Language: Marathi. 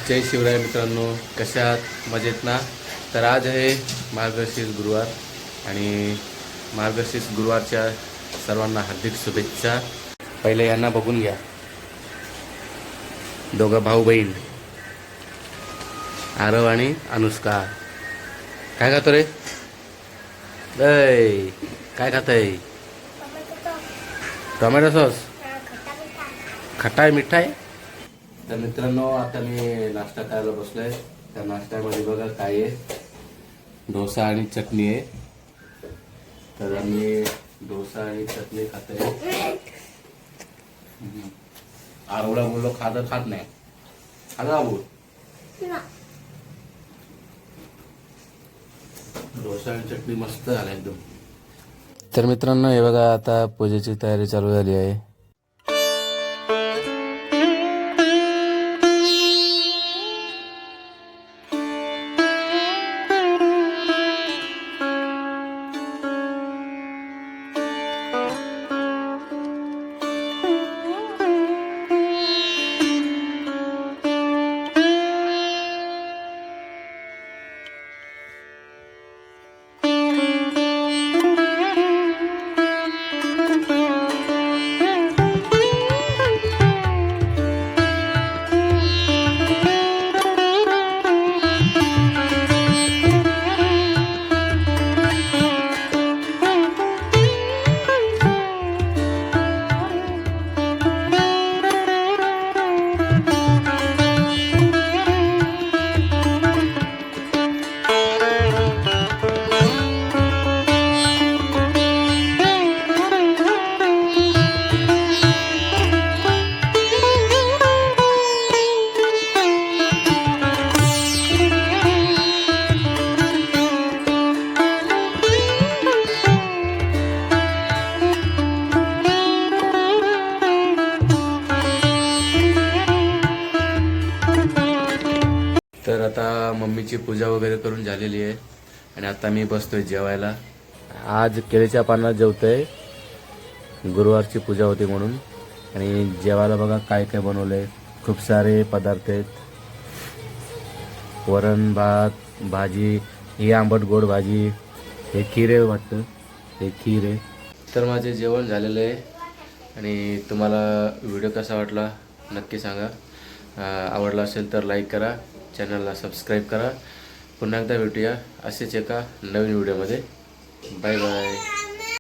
जय शिवराय मित्रांनो, कशा आहात? मजेत ना? तर आज आहे मार्गशीर्ष गुरुवार आणि मार्गशीर्ष गुरुवारच्या सर्वांना हार्दिक शुभेच्छा. पहिले यांना बघून घ्या, दोघं भाऊ बहीण आरव आणि अनुष्का. काय खातो रे? ऐ काय खातय? Tomato sauce. खटाय मिठाय. तर मित्रांनो, आता मी नाश्ता करायला बसलोय. त्या नाश्त्यामध्ये बघा काय आहे, डोसा आणि चटणी आहे. तर आम्ही डोसा आणि चटणी खातोय. आरवला बोललो खात नाही. खाला बोल. डोसा आणि चटणी मस्त झाला एकदम. तर मित्रांनो, हे बघा आता पूजेची तयारी चालू झाली आहे. तर आता मम्मीची पूजा वगैरे करून झालेली आहे आणि आता मी बसतोय जेवायला. आज केळीच्या पानात जेवतोय, गुरुवारची पूजा होती म्हणून. आणि जेवायला बघा काय काय बनवलंय. खूप सारे पदार्थ आहेत. वरण भात, भाजी, ही आंबट गोड भाजी, हे खीर आहे वाटतं, हे खीर आहे. तर माझे जेवण झालेलं आहे आणि तुम्हाला व्हिडिओ कसा वाटला नक्की सांगा. आवडला असेल तर लाईक करा, चॅनलला सबस्क्राईब करा. पुन्हा एकदा भेटूया असेच एका नवीन व्हिडिओमध्ये. Bye bye.